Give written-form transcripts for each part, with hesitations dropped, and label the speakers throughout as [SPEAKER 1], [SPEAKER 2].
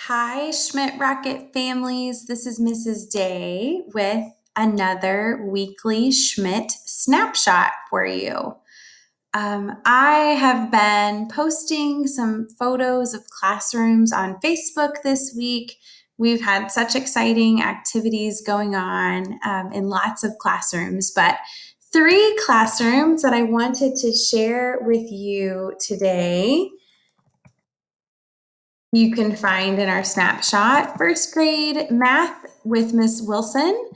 [SPEAKER 1] Hi, Schmidt Rocket families. This is Mrs. Day with another weekly Schmidt snapshot for you. I have been posting some photos of classrooms on Facebook this week. We've had such exciting activities going on in lots of classrooms, but three classrooms that I wanted to share with you today you can find in our snapshot. First grade math with Miss Wilson.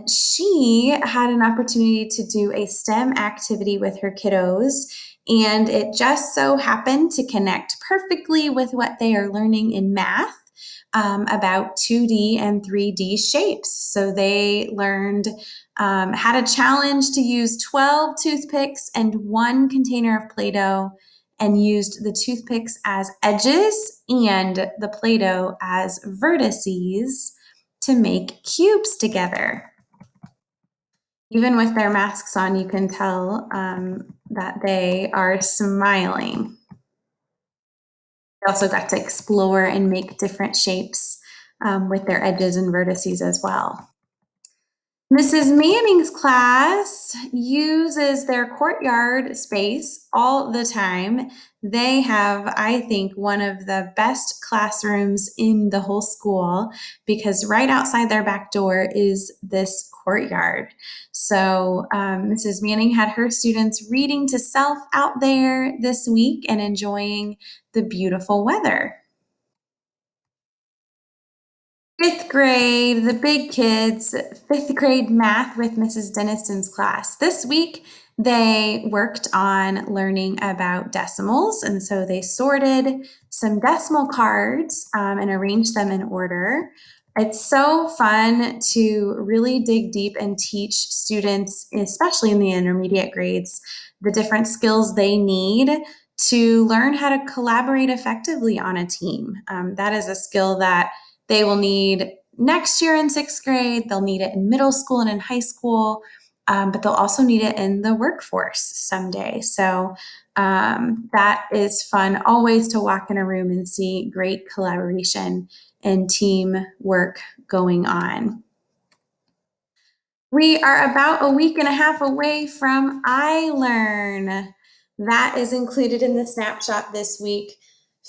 [SPEAKER 1] She had an opportunity to do a STEM activity with her kiddos, and it just so happened to connect perfectly with what they are learning in math about 2D and 3D shapes. So they learned, had a challenge to use 12 toothpicks and one container of Play-Doh and used the toothpicks as edges and the Play-Doh as vertices to make cubes together. Even with their masks on, you can tell that they are smiling. They also got to explore and make different shapes with their edges and vertices as well. Mrs. Manning's class uses their courtyard space all the time. They have, I think, one of the best classrooms in the whole school because right outside their back door is this courtyard. So Mrs. Manning had her students reading to self out there this week and enjoying the beautiful weather. Fifth grade, the big kids, fifth grade math with Mrs. Deniston's class. This week, they worked on learning about decimals, and so they sorted some decimal cards and arranged them in order. It's so fun to really dig deep and teach students, especially in the intermediate grades, the different skills they need to learn how to collaborate effectively on a team. That is a skill that they will need next year in sixth grade. They'll need it in middle school and in high school, but they'll also need it in the workforce someday. So that is fun always to walk in a room and see great collaboration and teamwork going on. We are about a week and a half away from iLearn. That is included in the snapshot this week.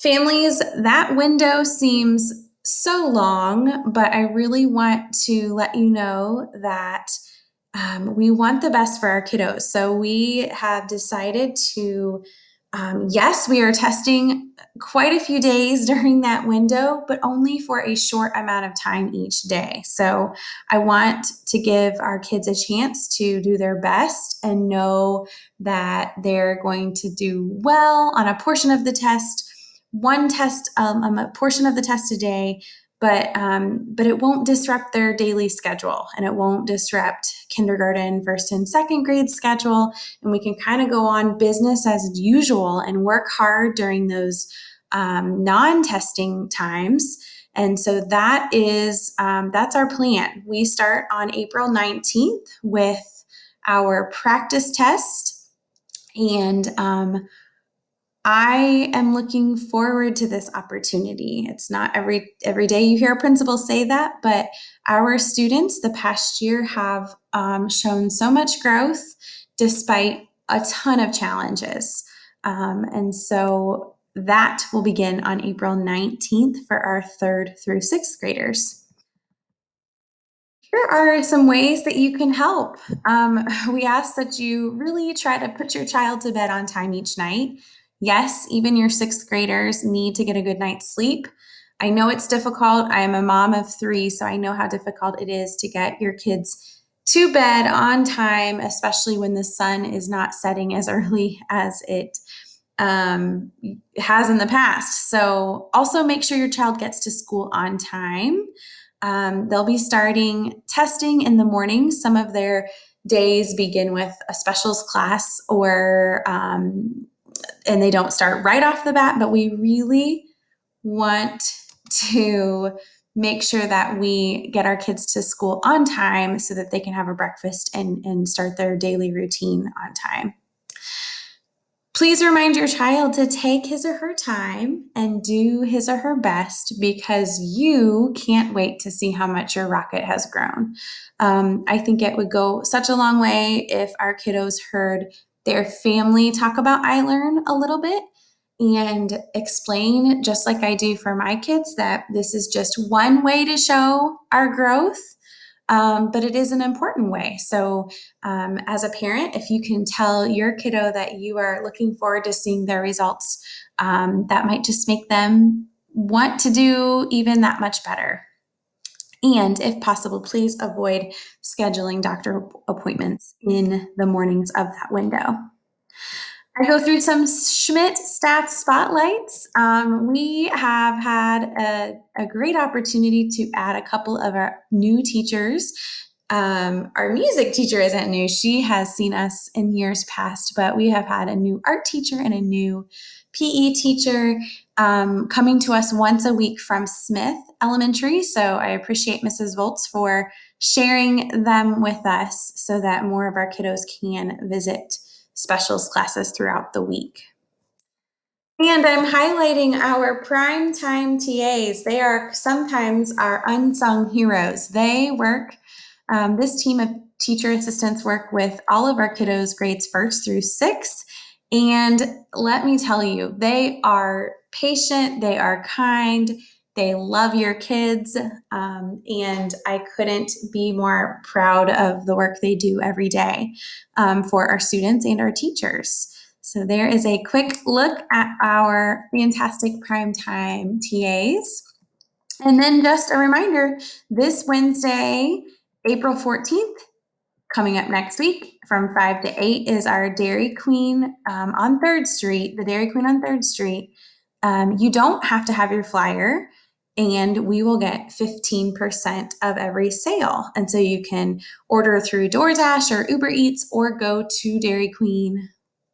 [SPEAKER 1] Families, that window seems so long, but I really want to let you know that we want the best for our kiddos. So we have decided to, yes, we are testing quite a few days during that window, but only for a short amount of time each day. So I want to give our kids a chance to do their best and know that they're going to do well on a portion of the test, one test, a portion of the test a day, but it won't disrupt their daily schedule and it won't disrupt kindergarten, first and second grade schedule. And we can kind of go on business as usual and work hard during those non-testing times. And so that is that's our plan. We start on April 19th with our practice test, and I am looking forward to this opportunity. It's not every day you hear a principal say that, but our students the past year have shown so much growth despite a ton of challenges. And so that will begin on April 19th for our third through sixth graders. Here are some ways that you can help. We ask that you really try to put your child to bed on time each night. Yes, even your sixth graders need to get a good night's sleep. I know it's difficult. I am a mom of three, so I know how difficult it is to get your kids to bed on time, especially when the sun is not setting as early as it has in the past. So also make sure your child gets to school on time. They'll be starting testing in the morning. Some of their days begin with a specials class and they don't start right off the bat, but we really want to make sure that we get our kids to school on time so that they can have a breakfast and start their daily routine on time. Please remind your child to take his or her time and do his or her best because you can't wait to see how much your rocket has grown. I think it would go such a long way if our kiddos heard their family talk about iLearn a little bit and explain, just like I do for my kids, that this is just one way to show our growth, but it is an important way. So, as a parent, if you can tell your kiddo that you are looking forward to seeing their results, that might just make them want to do even that much better. And if possible, please avoid scheduling doctor appointments in the mornings of that window. I go through some Schmidt staff spotlights. We have had a great opportunity to add a couple of our new teachers. Our music teacher isn't new. She has seen us in years past, but we have had a new art teacher and a new PE teacher coming to us once a week from Smith Elementary. So I appreciate Mrs. Volts for sharing them with us so that more of our kiddos can visit specials classes throughout the week. And I'm highlighting our primetime TAs. They are sometimes our unsung heroes. They work, this team of teacher assistants work with all of our kiddos grades 1st through 6th. And let me tell you, they are patient, they are kind, they love your kids, and I couldn't be more proud of the work they do every day for our students and our teachers. So there is a quick look at our fantastic primetime TAs. And then just a reminder, this Wednesday, April 14th, coming up next week from 5 to 8 is our Dairy Queen on 3rd Street, the Dairy Queen on 3rd Street. You don't have to have your flyer, and we will get 15% of every sale. And so you can order through DoorDash or Uber Eats or go to Dairy Queen.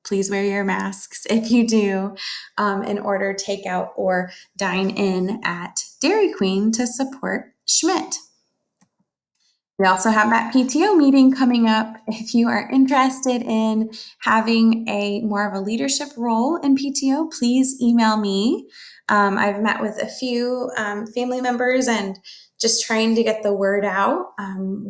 [SPEAKER 1] Please wear your masks if you do, and order takeout or dine in at Dairy Queen to support Schmidt. We also have that PTO meeting coming up. If you are interested in having a more of a leadership role in PTO, please email me. I've met with a few family members and just trying to get the word out.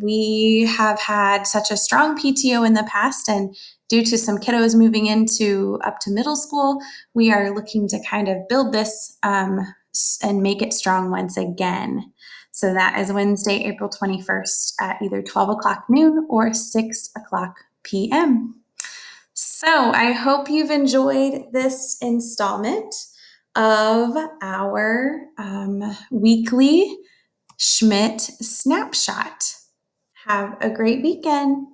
[SPEAKER 1] We have had such a strong PTO in the past, and due to some kiddos moving into up to middle school, we are looking to kind of build this and make it strong once again. So that is Wednesday, April 21st at either 12 o'clock noon or 6 o'clock p.m. So I hope you've enjoyed this installment of our weekly Schmidt Snapshot. Have a great weekend.